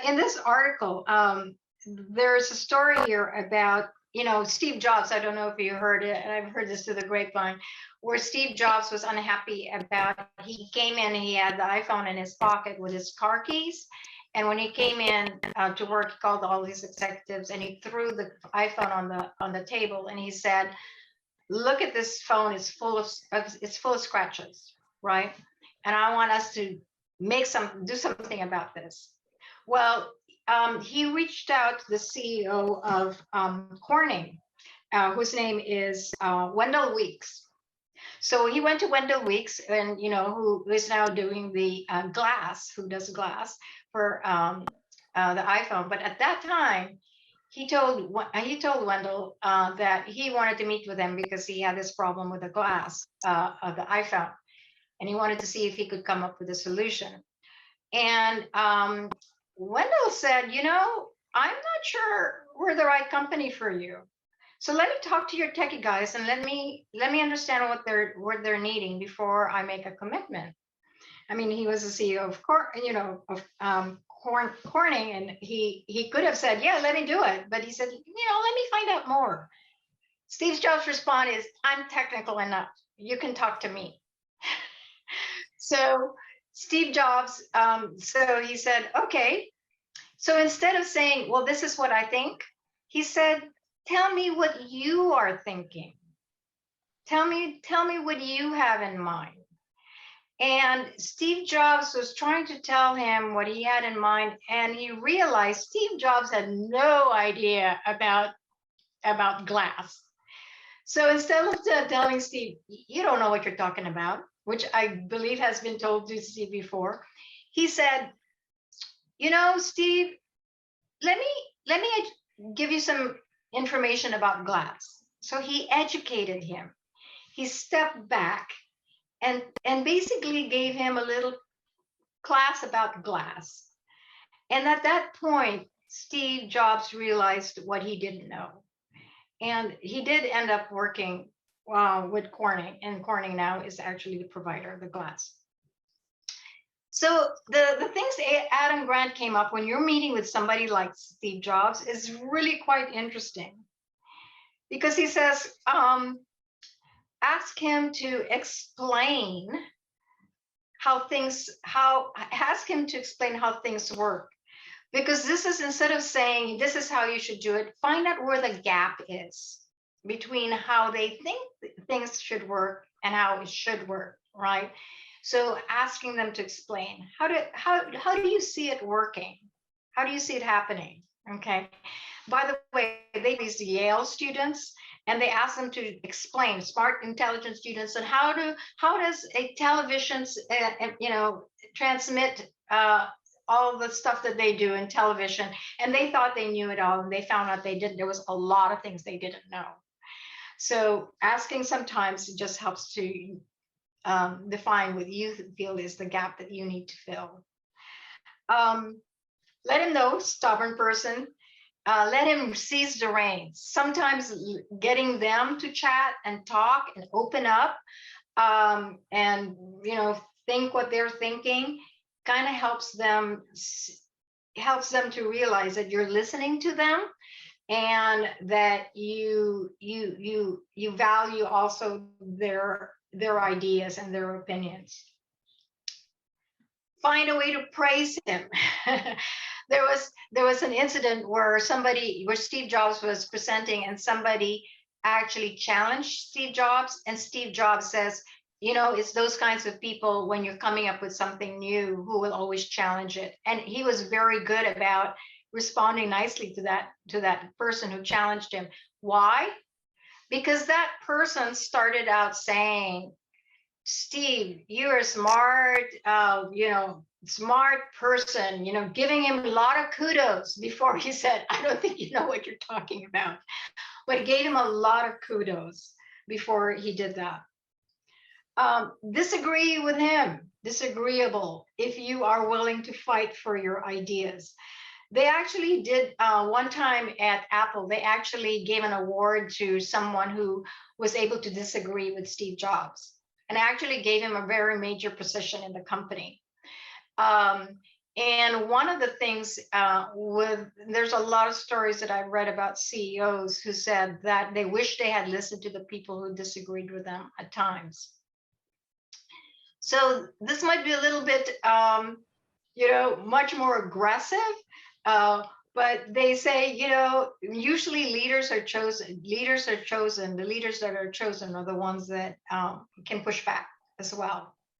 in this article, there's a story here about, Steve Jobs. I don't know if you heard it, and I've heard this through the grapevine, where Steve Jobs was unhappy about, he came in and he had the iPhone in his pocket with his car keys. And when he came in to work, he called all these executives and he threw the iPhone on the table and he said, "Look at this phone; it's full of scratches, right? And I want us to do something about this." Well, he reached out to the CEO of Corning, whose name is Wendell Weeks. So he went to Wendell Weeks, and who is now doing the glass, who does glass for the iPhone. But at that time, he told Wendell that he wanted to meet with him because he had this problem with the glass of the iPhone, and he wanted to see if he could come up with a solution. And Wendell said, "I'm not sure we're the right company for you. So let me talk to your techie guys and let me understand what they're needing before I make a commitment." I mean, he was the CEO of Corning, and he could have said, "Yeah, let me do it," but he said, "Let me find out more." Steve Jobs' response is, "I'm technical enough. You can talk to me." So Steve Jobs, so he said, "Okay." So instead of saying, "Well, this is what I think," he said, "Tell me what you are thinking. Tell me what you have in mind." And Steve Jobs was trying to tell him what he had in mind, and he realized Steve Jobs had no idea about glass. So instead of telling Steve, "You don't know what you're talking about," which I believe has been told to Steve before, he said, "Steve, let me give you some information about glass." So he educated him. He stepped back and basically gave him a little class about glass. And at that point, Steve Jobs realized what he didn't know. And he did end up working with Corning, and Corning now is actually the provider of the glass. So the things Adam Grant came up when you're meeting with somebody like Steve Jobs is really quite interesting, because he says, ask him to explain ask him to explain how things work. Because this is, instead of saying, "This is how you should do it," find out where the gap is between how they think things should work and how it should work, right? So asking them to explain, how do you see it working? How do you see it happening? Okay. By the way, they these Yale students, and they ask them to explain, smart, intelligent students, and how does a television, transmit all the stuff that they do in television. And they thought they knew it all, and they found out they didn't. There was a lot of things they didn't know. So asking sometimes just helps to define what you feel is the gap that you need to fill. Let him know, stubborn person. Let him seize the reins. Sometimes getting them to chat and talk and open up, and think what they're thinking, kind of helps them to realize that you're listening to them, and that you value also their ideas and their opinions. Find a way to praise him. There was an incident where Steve Jobs was presenting, and somebody actually challenged Steve Jobs, and Steve Jobs says, it's those kinds of people, when you're coming up with something new, who will always challenge it. And he was very good about responding nicely to that person who challenged him. Why? Because that person started out saying, "Steve, you're a smart, smart person," giving him a lot of kudos before he said, "I don't think you know what you're talking about." But he gave him a lot of kudos before he did that. Disagree with him, disagreeable, if you are willing to fight for your ideas. They actually did one time at Apple, they actually gave an award to someone who was able to disagree with Steve Jobs, and actually gave him a very major position in the company. And one of the things there's a lot of stories that I've read about CEOs who said that they wish they had listened to the people who disagreed with them at times. So this might be a little bit, much more aggressive. But they say, usually leaders are chosen. The leaders that are chosen are the ones that can push back as well.